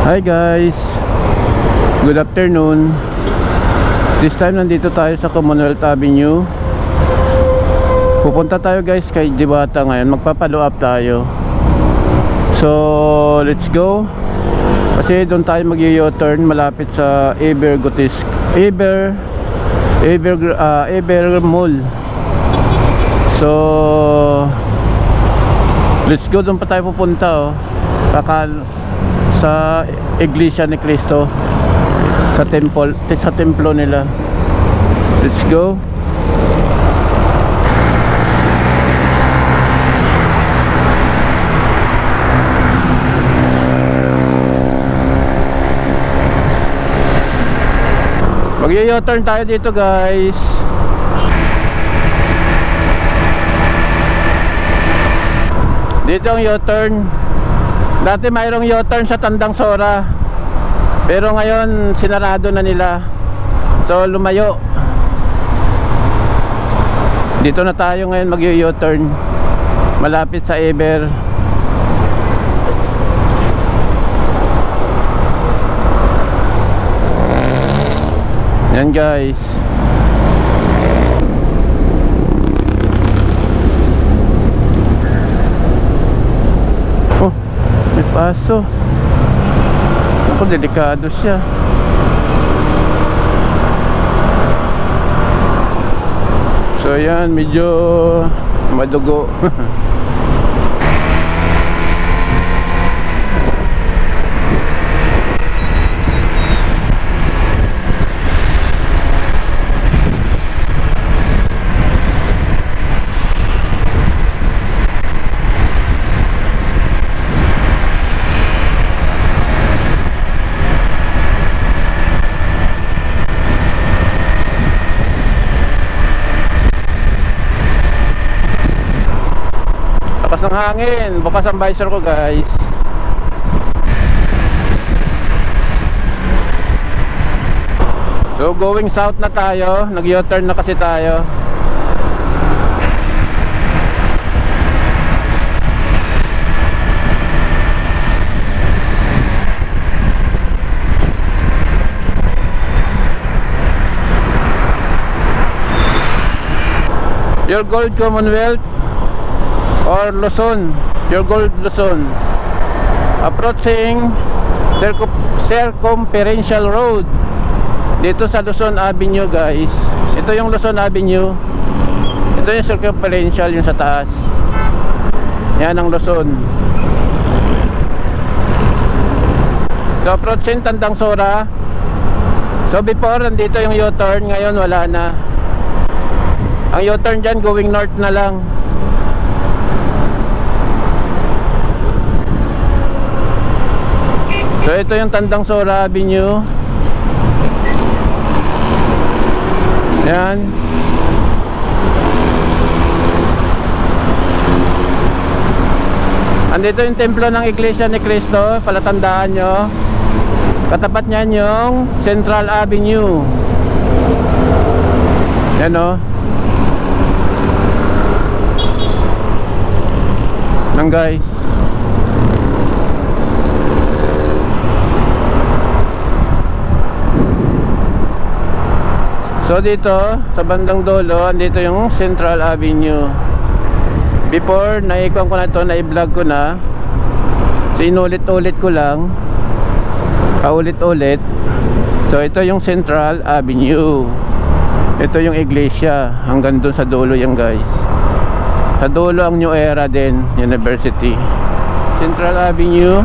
Hi guys, good afternoon. This time nandito tayo sa Commonwealth Avenue. Pupunta tayo guys kay Diwata ngayon. Magpapalo up tayo. So let's go. Kasi doon tayo mag-u-turn malapit sa Eber Mall. So let's go, doon pa tayo pupunta sa Iglesia ni Cristo, sa templo nila. Let's go. Mag-u-turn tayo dito guys. Dito ang U-turn. Dati mayroong U-turn sa Tandang Sora, pero ngayon sinarado na nila. So lumayo. Dito na tayo ngayon mag-u-turn malapit sa Eber. Yan guys. Oh, may paso. Ako, delikado siya. So yan, medyo madugo. Lakas ng hangin, bukas ang visor ko guys. So going south na tayo, nag-u-turn na kasi tayo. Your Gold Commonwealth or Luzon, Your Gold Luzon, approaching Circumferential Road dito sa Luzon Avenue guys. Ito yung Luzon Avenue, ito yung Circumferential, yung sa taas. Yan ang Luzon. So approaching Tandang Sora. So before nandito yung U-turn, ngayon wala na. Ang U-turn dyan going north na lang. So ito yung Tandang Sora Avenue. Yan. Andito yung templo ng Iglesia ni Cristo, palatandaan nyo. Katapat niyan yung Central Avenue. Yan o. Nang guys. So dito sa bandang dulo, andito yung Central Avenue. Before, naikon ko na ito, na-vlog ko na. So inulit-ulit ko lang, paulit-ulit. So ito yung Central Avenue. Ito yung iglesia, hanggang dun sa dulo yan guys. Sa dulo ang New Era din, University. Central Avenue.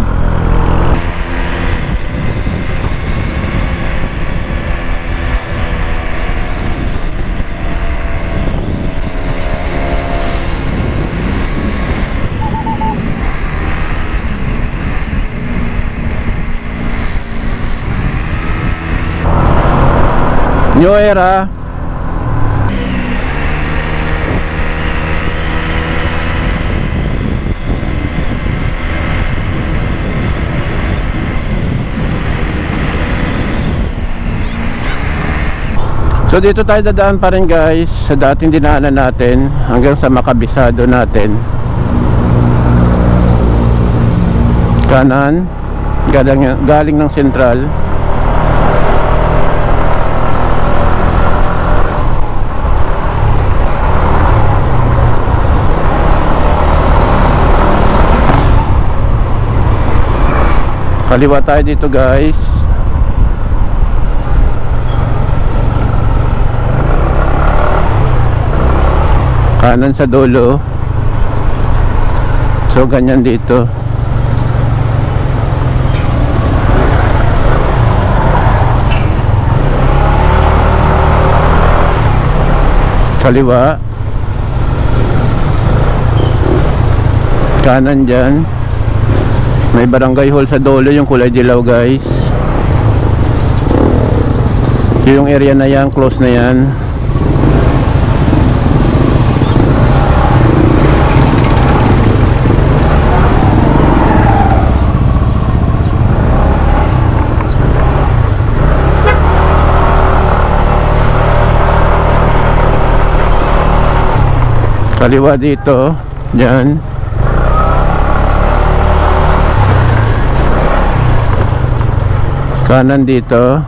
New Era. So dito tayo dadaan pa rin guys sa dating dinaanan natin hanggang sa makabisado natin. Kanan. galing ng Sentral. Kaliwa tayo dito guys. Kanan sa dulo. So ganyan dito. Kaliwa. Kanan dyan. May barangay hall sa dulo, yung kulay dilaw guys. Yung area na yan, close na yan. Kaliwa dito, dyan. Kanan dito.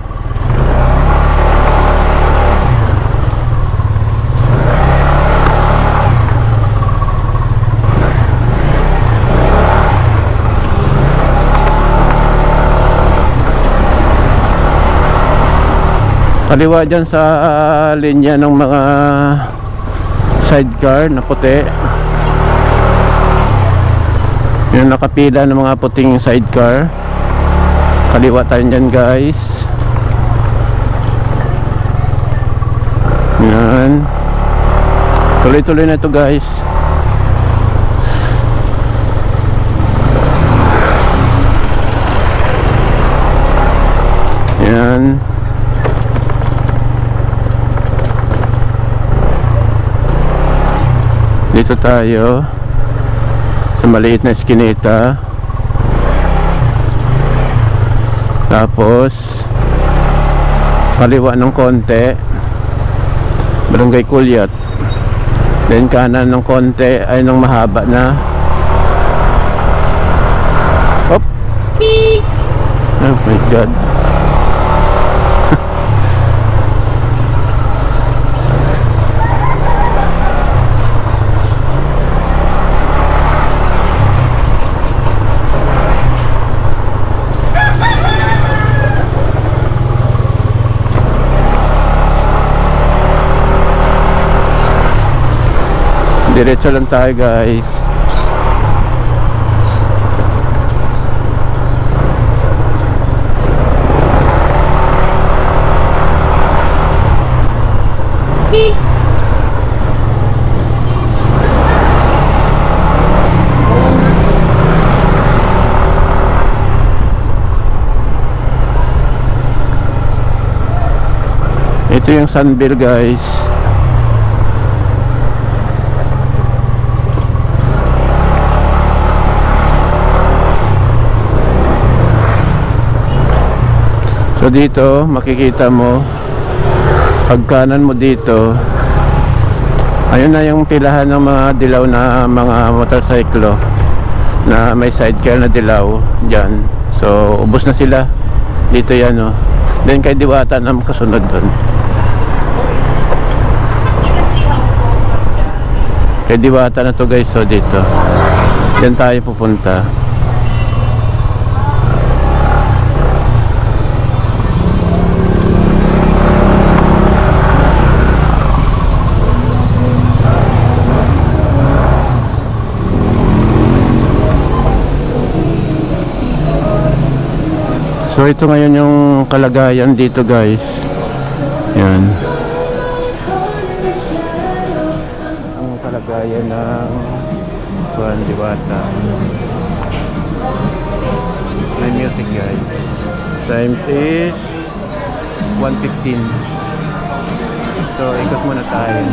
Kaliwa dyan sa linya ng mga sidecar na puti. Yung nakapila ng mga puting sidecar. Kaliwa tayo dyan guys. Yan. Tuloy-tuloy na ito guys. Yan. Dito tayo sa maliit na eskinita. Tapos kaliwa ng konti, Barangay Kulyat. Then kanan ng konti ay ng mahaba na. Hop. Oh my god. Diretso lang tayo guys. Ito yung Sunville guys. So dito makikita mo, pag kanan mo dito, ayun na yung pilahan ng mga dilaw na mga motorsiklo na may sidecar na dilaw dyan. So ubos na sila dito yan oh. Then kay Diwata na kasunod doon. Kay Diwata na to guys. So dito dyan tayo pupunta. So ito ngayon yung kalagayan dito guys. Yan. Ang kalagayan ng Juan Diwata. May music guys. Time is 1:15. So ikot muna tayo.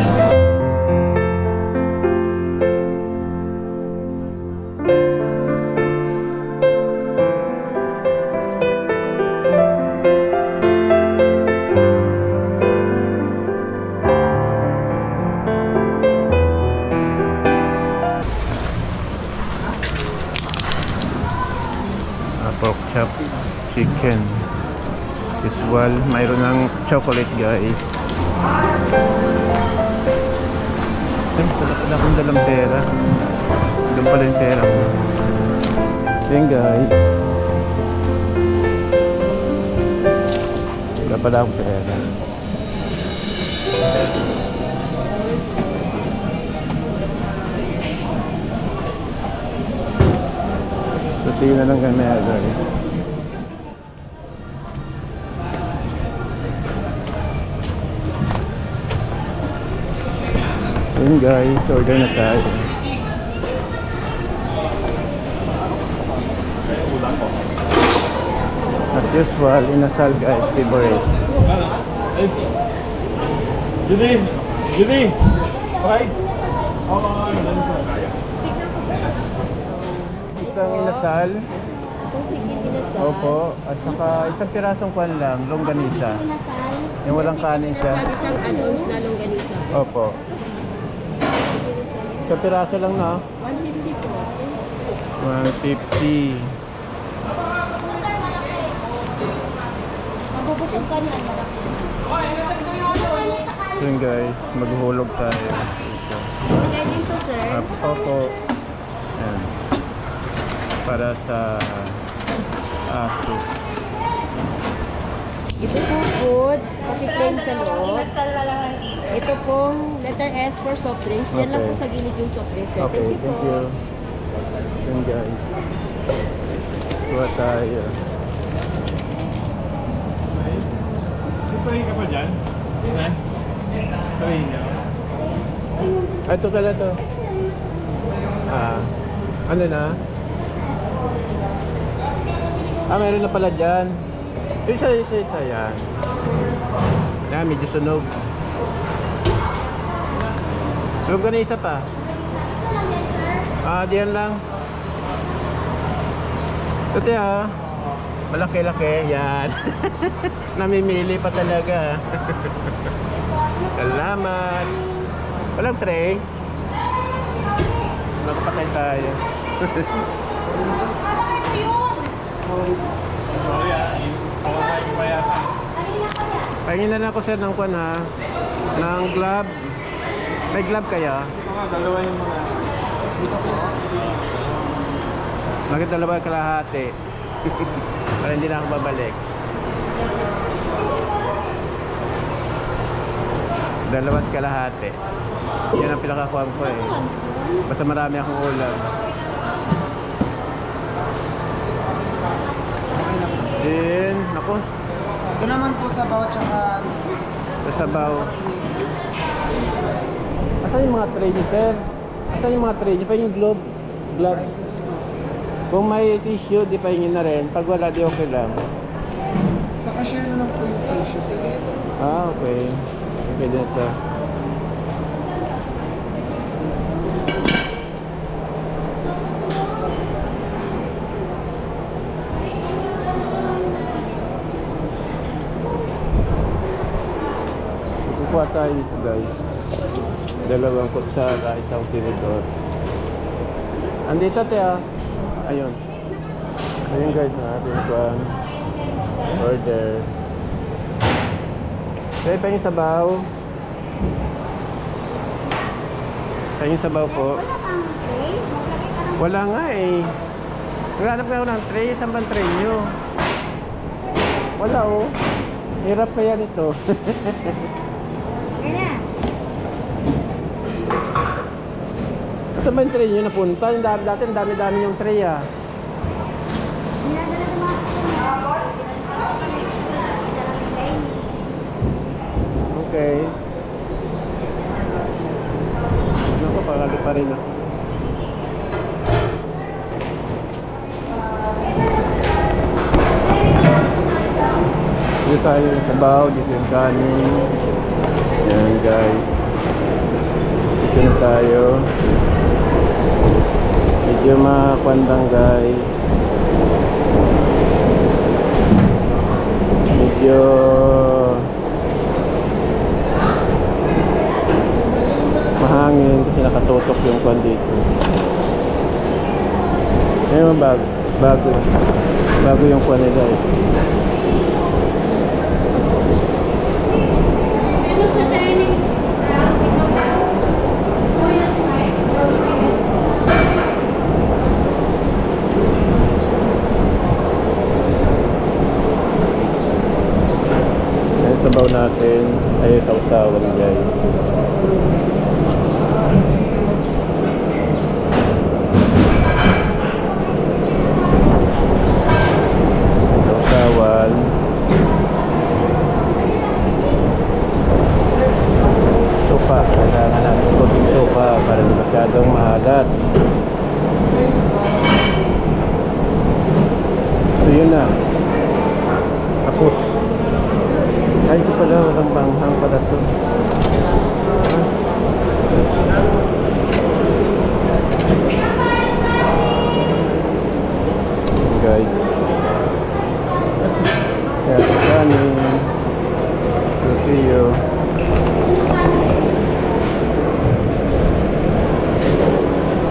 Pork chop. chicken. Usual, mayroon ng chocolate guys. Ay, wala pala akong dalang pera. Doon pala yung pera ko. Yan guys. Wala pala akong pera. So, tingin na lang kami guys. Yun guys, order na tayo. As usual, inasal guys, favorite. Judy! Right? Isang inasal. Isang sigit inasal. Opo, at saka isang pirasong kwan lang, longganisa. Yung walang kanin siya. Isang add-ons na longganisa. Opo. Sa piraso lang na. 150 po. 150. Mabubusog ka niya. So yun guys, maghulog tayo. Ito. Order din po, sir. Opo. Ayan. Para sa aso. Ito po food, paki-claim sa loob. Ito pong letter S for soft drinks. Diyan lang po sa gilid yung soft drinks. Sir. Okay, thank you. Yun guys. Kuha tayo. Try ka pa dyan? Try niya. Ito ka na to. Ano na? Meron na pala dyan. Isa yan. Yan, medyo sunog. Sunog ka na isa pa. Diyan lang. Ito malaki-laki. Yan. Namimili pa talaga. Salamat. Walang tray. Magpakay tayo. Sorry pakakain ko pa yata. Pahingin na lang ako sir ng kwan ha. Ng glove. May glove kaya? Dalawa yung mga. Bakit dalawa kalahati? Para hindi na ako babalik. Dalawat kalahati. Yan ang pinakakuha ko eh. Basta marami akong ulam. Din, naku. Ito naman po sabaw tsaka Sa sabaw. Asan yung mga tray niyo, sir? Asan yung mga tray niyo? Pa yung glove? Glove. Kung may tissue, di pahingin na rin. Pag wala, di okay lang. sa cashier na lang po yung tissue. Okay. Okay din ito. Kukuha tayo dito guys. Dalawang kutsara, isang tinidor. Andito ayun. Ayun guys, natin kuha. Order. Kaya pa yung sabaw. Pa yung sabaw po. Wala nga eh. Naghanap nga ako ng tray. Saan bang tray nyo? Wala oh. Hirap kaya nito. Saan ba yung tray nyo napunta? Yung dati ang dami-dami yung tray ah. Okay. Naku, pakali pa rin ako. Dito tayo yung sabaw, dito yung kanin. Yan guys. Dito na tayo. Medyo makwandang guys. Medyo mahangin kasi nakatutok yung kwan dito. Ayun, bago. Bago yung kuha nila eh. Ayan, sabaw natin. Ay, sausawan guys. Sausawan. Suka. Kailangan natin kunting suka para hindi masyadong maalat. So yun na. Tapos. Ay, ito pala. Walang banghang pala to. Guys. Kaya ito kanin. Tortillo.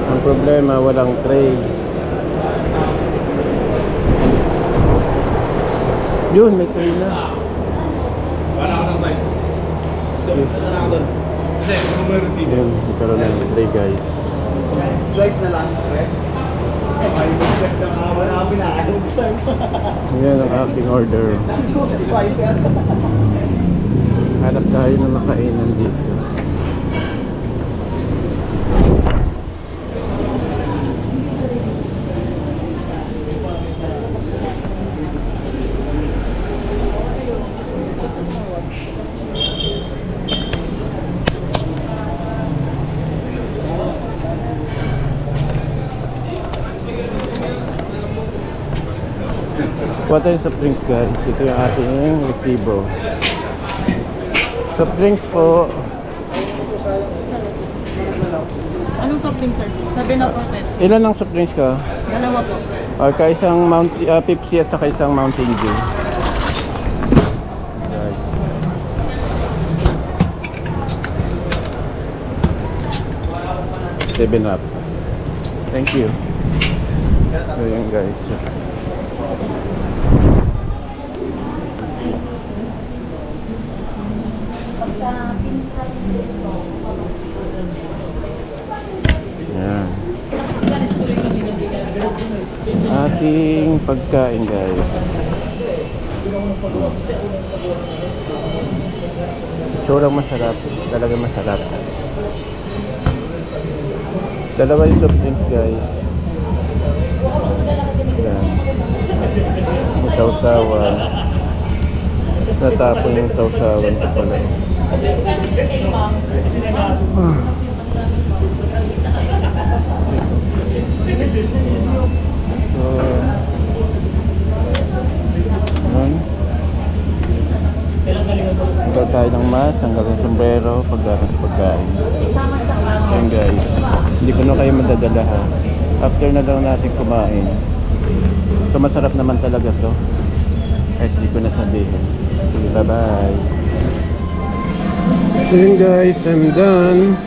Ang problema, walang tray. Yun, may tray na. Wala ako ng rice. Yes. Hindi, kung may receipt. Yun, ikaroon na yung tray guys. Swipe na lang. Ay, check na nga. Wala kami na. Yan ang aking order. Hanap tayo ng makainan dito. Kuha tayo sa drinks guys. Ito yung ating resibo. Sa drinks po. Anong soft drink, sir? 7 or Pepsi? Ilan ang soft drinks ka? Dalawa po. Okay, isang Pepsi at saka isang Mountain Dew. Right. Seven up. Thank you. So yun guys. Yan. Ating pagkain guys. Sobrang masarap. Talagang masarap. Dalawa yung soft drinks guys. Yan. Yung sausawan. Natapon yung sausawan ko pala. So, yun. Hanggang tayo ng mask, hanggang ng sombrero, pagdating sa pagkain. Yan guys, hindi ko na kayo madadalahan. After na daw natin kumain. So masarap naman talaga to. Kahit hindi ko na sabihin. Sige, bye bye. So yun guys, I'm done.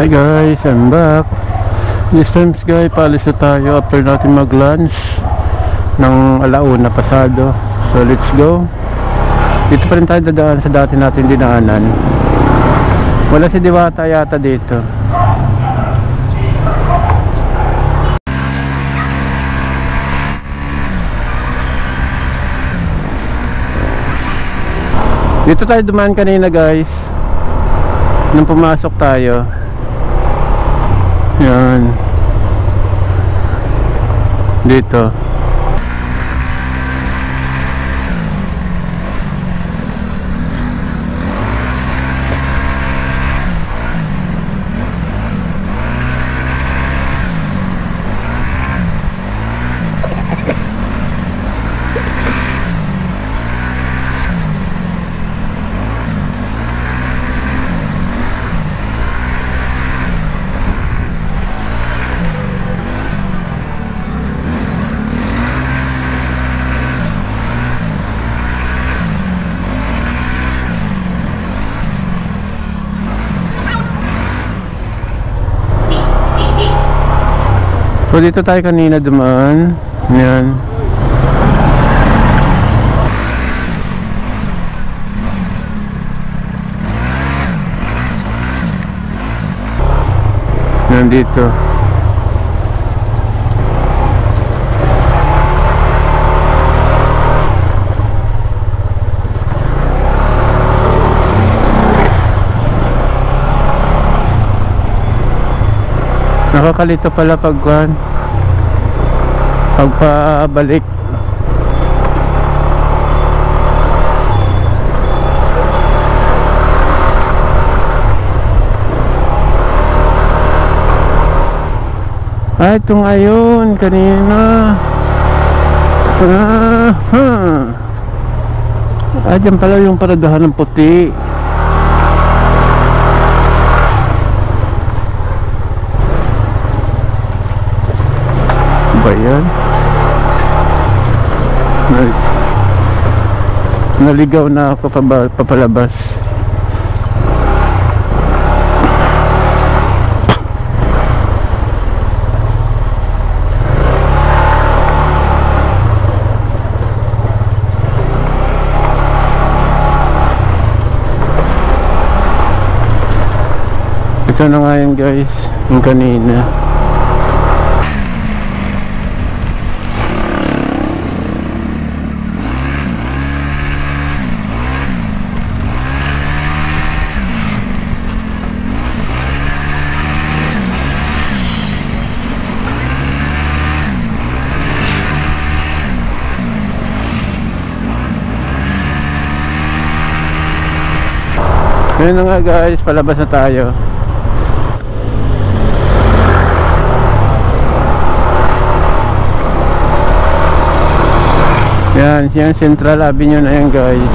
Hi guys, I'm back. This time guys, paalis na tayo after natin mag-lunch ng alauna pasado. So let's go. Dito pa rin tayo dadaan sa dati natin dinaanan. Wala si Diwata yata dito. Dito tayo dumaan kanina guys, nung pumasok tayo. Yan. Dito. So dito tayo kanina dumaan. Yan. Yan dito. Nakakalito pala pagpabalik. Ito ngayon kanina. Dyan pala yung paradahan ng puti. Ba yan? Naligaw na ako papalabas. Ito na nga yan guys, yung kanina. Ngayon na nga guys, palabas na tayo. Yan, yan Central Avenue na yan guys.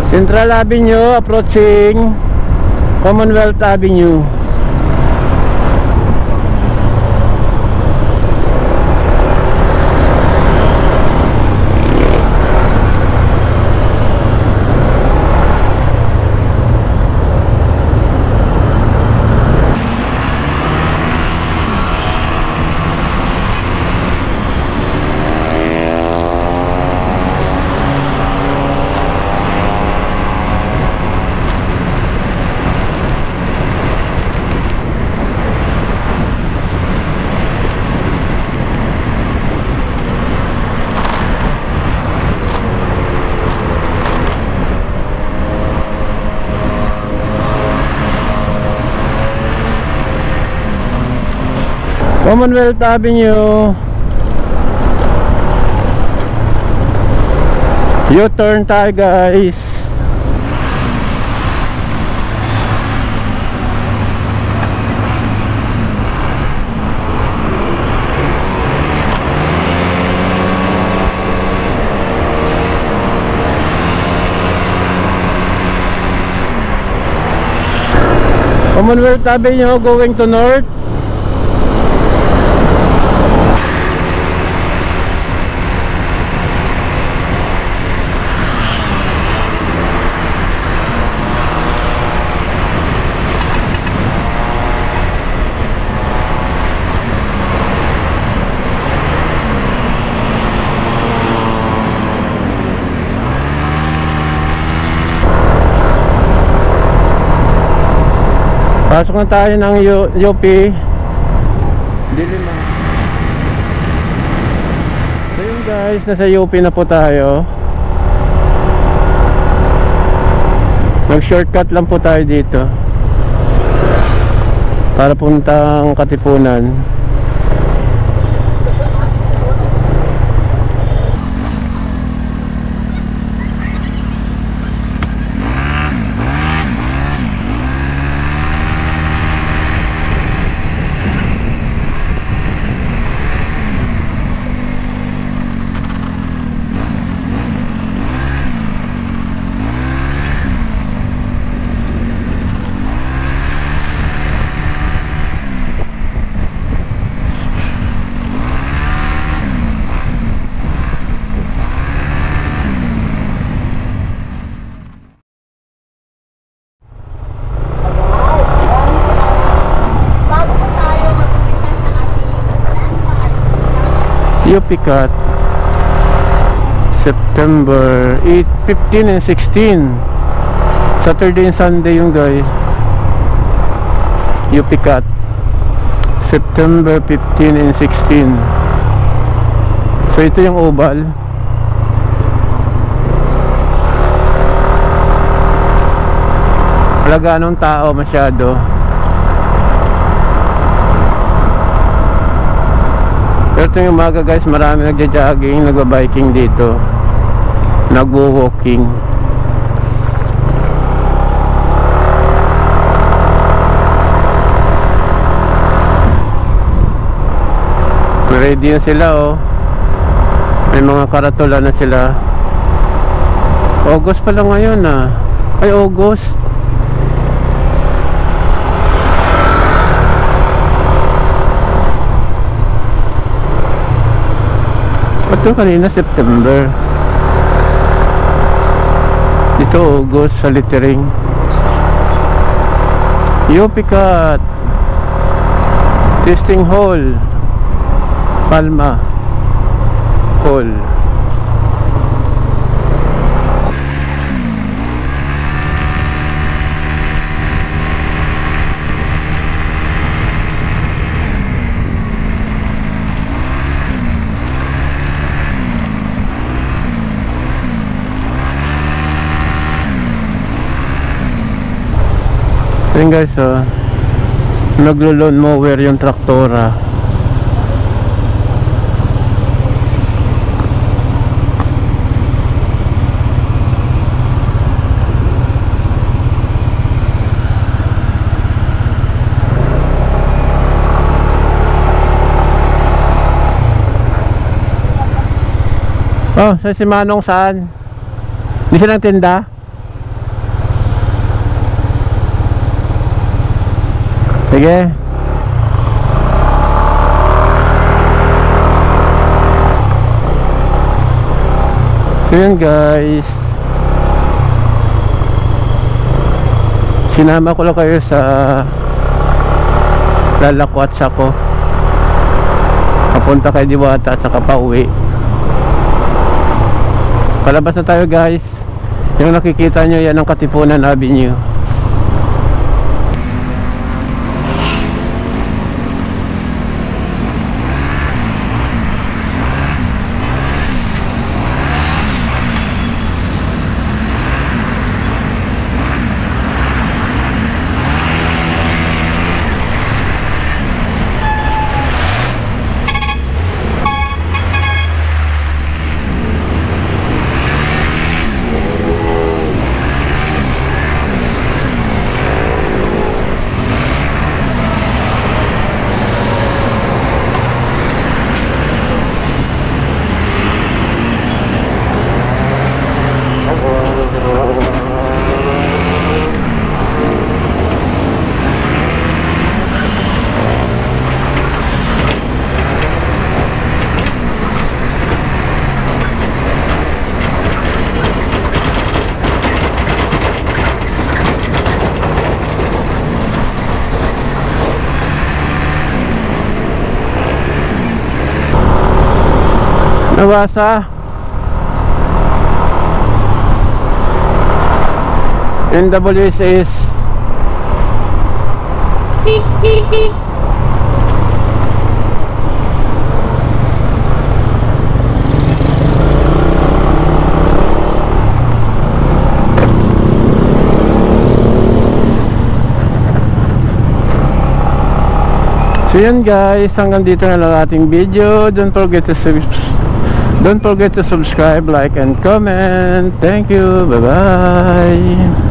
Central Avenue approaching Commonwealth Avenue. Commonwealth Avenue. U-turn tayo guys. Commonwealth Avenue going to north. Pasok na tayo ng UP Diliman. So yun guys, nasa UP na po tayo. Nag shortcut lang po tayo dito para puntang Katipunan. UP Cut September 8, 15 and 16 Saturday and Sunday yung guys. UP Cut September 15 and 16. So ito yung oval. Wala ganong tao masyado. Pero ito yung umaga guys, marami nagja-jogging, nagba-biking dito, nagwo-walking. Ready na sila oh. May mga karatula na sila. August pa lang ngayon ah. Ay August. Ito kanina September. Dito August sa littering. UP Cut Testing Hall Palma Hall. Ayan guys, naglo-lawn mower yung traktora. Oh, sa si Manong saan? Di silang tinda? Sige. So yun guys, sinama ko lang kayo sa lalakwatsa ko papunta kay Diwata at saka pauwi. Palabas na tayo guys. Yung nakikita nyo yan ang Katipunan Avenue. Nabasa. NWS is so yun guys, hanggang dito na lang ating video. Don't forget to subscribe, like and comment. Thank you. Bye bye.